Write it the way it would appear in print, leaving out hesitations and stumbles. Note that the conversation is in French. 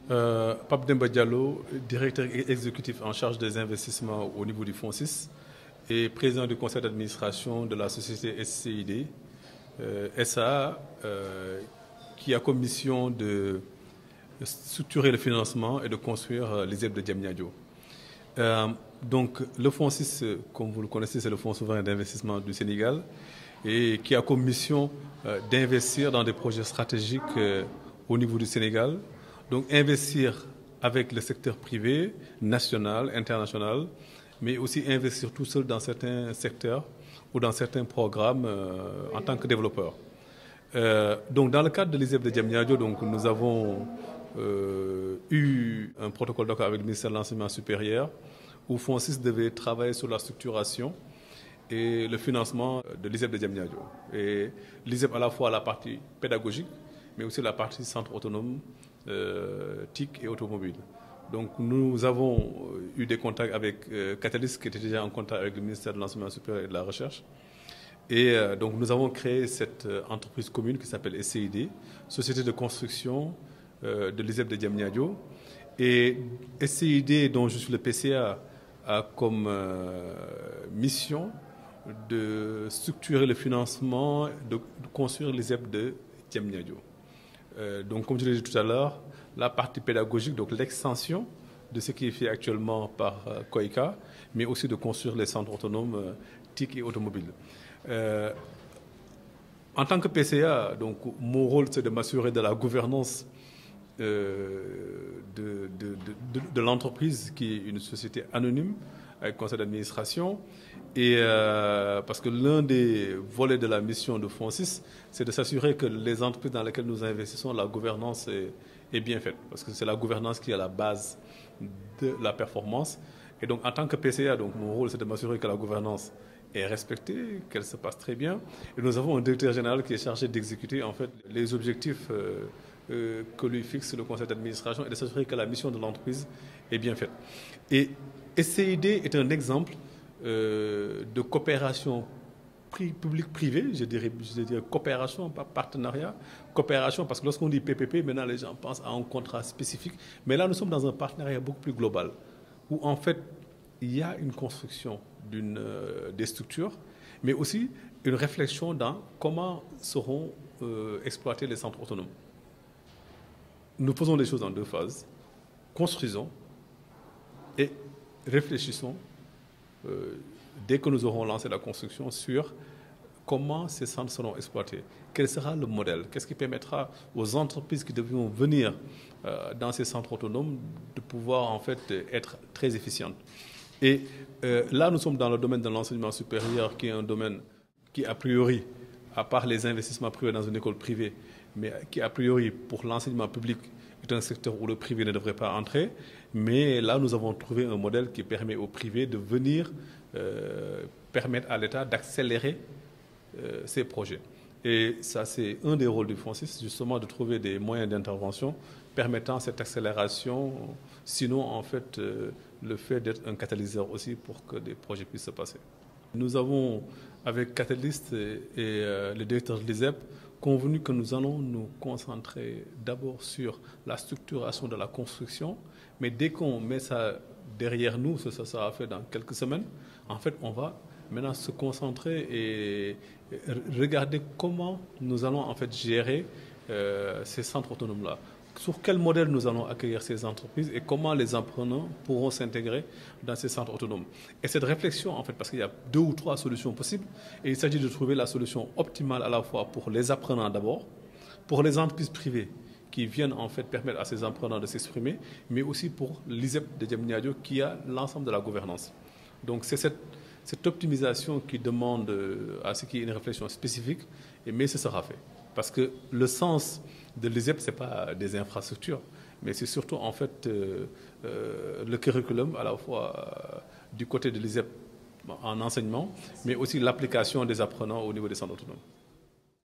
Pape Demba Diallo, directeur exécutif en charge des investissements au niveau du FONSIS et président du conseil d'administration de la société SCID, SA, qui a comme mission de structurer le financement et de construire l'ISEP de Diamniadio. Donc le FONSIS, comme vous le connaissez, c'est le Fonds souverain d'investissement du Sénégal et qui a comme mission d'investir dans des projets stratégiques au niveau du Sénégal. Donc investir avec le secteur privé, national, international, mais aussi investir tout seul dans certains secteurs ou dans certains programmes en tant que développeur. Donc dans le cadre de l'ISEP de Diamniadio, donc, nous avons eu un protocole d'accord avec le ministère de l'Enseignement supérieur où FONSIS devait travailler sur la structuration et le financement de l'ISEP de Diamniadio. Et l'ISEP à la fois la partie pédagogique, mais aussi la partie centre autonome, TIC et automobile. Donc nous avons eu des contacts avec Catalyst qui était déjà en contact avec le ministère de l'Enseignement supérieur et de la Recherche. Et donc nous avons créé cette entreprise commune qui s'appelle SCID, Société de construction de l'ISEP de Diamniadio. Et SCID, dont je suis le PCA, a comme mission de structurer le financement, de construire l'ISEP de Diamniadio. Donc, comme je l'ai dit tout à l'heure, la partie pédagogique, donc l'extension de ce qui est fait actuellement par COICA, mais aussi de construire les centres autonomes TIC et automobiles. En tant que PCA, donc, mon rôle, c'est de m'assurer de la gouvernance de l'entreprise, qui est une société anonyme avec conseil d'administration. Et parce que l'un des volets de la mission de FONSIS, c'est de s'assurer que les entreprises dans lesquelles nous investissons, la gouvernance est bien faite. Parce que c'est la gouvernance qui est à la base de la performance. Et donc, en tant que PCA, donc, mon rôle, c'est de m'assurer que la gouvernance est respectée, qu'elle se passe très bien. Et nous avons un directeur général qui est chargé d'exécuter en fait les objectifs que lui fixe le conseil d'administration et de s'assurer que la mission de l'entreprise est bien faite. Et SCID est un exemple de coopération public-privé, je dirais coopération, pas partenariat, coopération, parce que lorsqu'on dit PPP, maintenant les gens pensent à un contrat spécifique, mais là nous sommes dans un partenariat beaucoup plus global, où en fait il y a une construction des structures, mais aussi une réflexion dans comment seront exploités les centres autonomes. Nous faisons les choses en deux phases, construisons et réfléchissons dès que nous aurons lancé la construction sur comment ces centres seront exploités. Quel sera le modèle? Qu'est-ce qui permettra aux entreprises qui devront venir dans ces centres autonomes de pouvoir en fait être très efficientes? Et là, nous sommes dans le domaine de l'enseignement supérieur, qui est un domaine qui, a priori, à part les investissements privés dans une école privée, mais qui, a priori, pour l'enseignement public, est un secteur où le privé ne devrait pas entrer. Mais là, nous avons trouvé un modèle qui permet au privé de venir permettre à l'État d'accélérer ces projets. Et ça, c'est un des rôles du FONSIS, justement, de trouver des moyens d'intervention permettant cette accélération. Sinon, en fait, le fait d'être un catalyseur aussi pour que des projets puissent se passer. Nous avons, avec Catalyst et le directeur de l'ISEP, convenu que nous allons nous concentrer d'abord sur la structuration de la construction, mais dès qu'on met ça derrière nous, ça sera fait dans quelques semaines, en fait, on va maintenant se concentrer et regarder comment nous allons en fait gérer ces centres autonomes-là. Sur quel modèle nous allons accueillir ces entreprises et comment les apprenants pourront s'intégrer dans ces centres autonomes. Et cette réflexion, en fait, parce qu'il y a 2 ou 3 solutions possibles, et il s'agit de trouver la solution optimale à la fois pour les apprenants d'abord, pour les entreprises privées qui viennent en fait permettre à ces apprenants de s'exprimer, mais aussi pour l'ISEP de Diamniadio qui a l'ensemble de la gouvernance. Donc c'est cette optimisation qui demande à ce qu'il y ait une réflexion spécifique, mais ce sera fait. Parce que le sens de l'ISEP, ce n'est pas des infrastructures, mais c'est surtout en fait le curriculum à la fois du côté de l'ISEP en enseignement, mais aussi l'application des apprenants au niveau des centres autonomes.